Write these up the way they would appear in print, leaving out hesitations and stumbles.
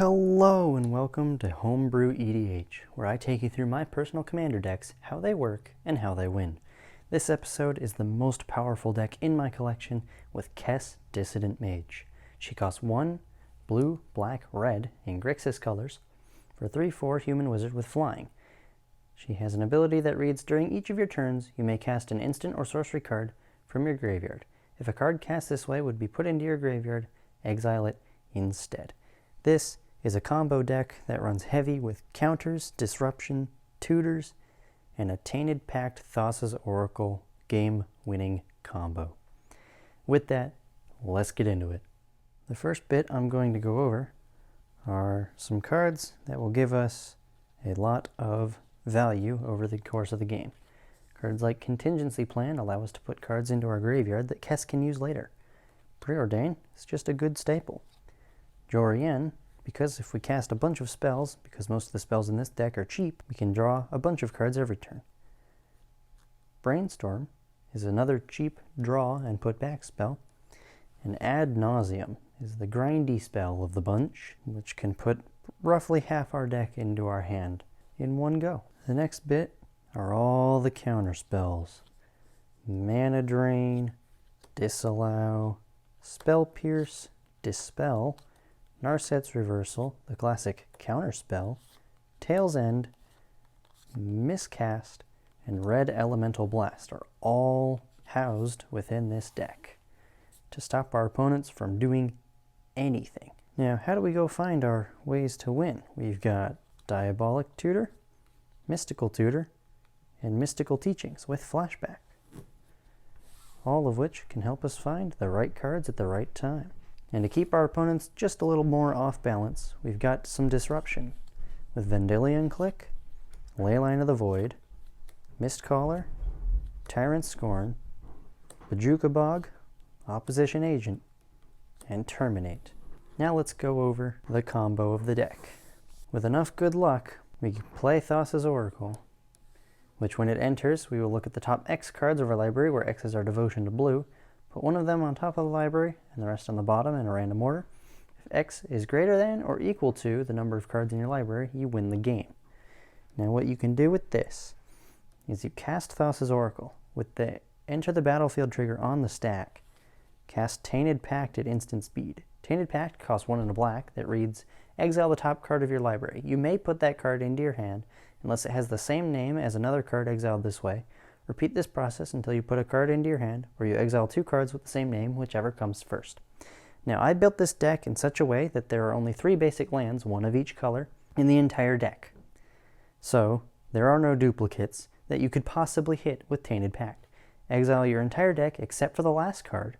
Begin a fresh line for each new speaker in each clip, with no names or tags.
Hello and welcome to Homebrew EDH, where I take you through my personal commander decks, how they work, and how they win. This episode is the most powerful deck in my collection with Kess, Dissident Mage. She costs 1 blue, black, red in Grixis colors for a 3/4 human wizard with flying. She has an ability that reads, during each of your turns, you may cast an instant or sorcery card from your graveyard. If a card cast this way would be put into your graveyard, exile it instead. This is a combo deck that runs heavy with counters, disruption, tutors, and a Tainted Pact+Thasa's Oracle game-winning combo. With that, let's get into it. The first bit I'm going to go over are some cards that will give us a lot of value over the course of the game. Cards like Contingency Plan allow us to put cards into our graveyard that Kess can use later. Preordain is just a good staple. Jorien, because if we cast a bunch of spells, because most of the spells in this deck are cheap, we can draw a bunch of cards every turn. Brainstorm is another cheap draw and put back spell. And Ad Nauseum is the grindy spell of the bunch, which can put roughly half our deck into our hand in one go. The next bit are all the counter spells. Mana Drain, Disallow, Spell Pierce, Dispel, Narset's Reversal, the classic counter spell, Tail's End, Miscast, and Red Elemental Blast are all housed within this deck to stop our opponents from doing anything. Now, how do we go find our ways to win? We've got Diabolic Tutor, Mystical Tutor, and Mystical Teachings with Flashback, all of which can help us find the right cards at the right time. And to keep our opponents just a little more off balance, we've got some disruption with Vendilion Click, Leyline of the Void, Mistcaller, Tyrant Scorn, Bajuka Bog, Opposition Agent, and Terminate. Now let's go over the combo of the deck. With enough good luck, we can play Thasa's Oracle, which when it enters, we will look at the top X cards of our library, where X is our devotion to blue, put one of them on top of the library and the rest on the bottom in a random order. If X is greater than or equal to the number of cards in your library, you win the game. Now what you can do with this is you cast Thasa's Oracle with the enter the battlefield trigger on the stack. Cast Tainted Pact at instant speed. Tainted Pact costs 1 and a black that reads, exile the top card of your library. You may put that card into your hand unless it has the same name as another card exiled this way. Repeat this process until you put a card into your hand, or you exile 2 cards with the same name, whichever comes first. Now, I built this deck in such a way that there are only 3 basic lands, 1 of each color, in the entire deck. So, there are no duplicates that you could possibly hit with Tainted Pact. Exile your entire deck except for the last card,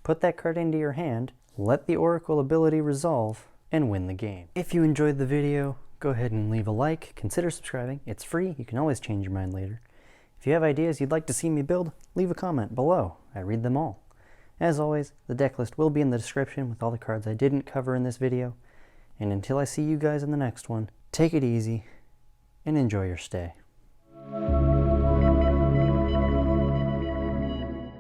put that card into your hand, let the Oracle ability resolve, and win the game. If you enjoyed the video, go ahead and leave a like, consider subscribing. It's free, you can always change your mind later. If you have ideas you'd like to see me build, leave a comment below. I read them all. As always, the deck list will be in the description with all the cards I didn't cover in this video. And until I see you guys in the next one, take it easy and enjoy your stay.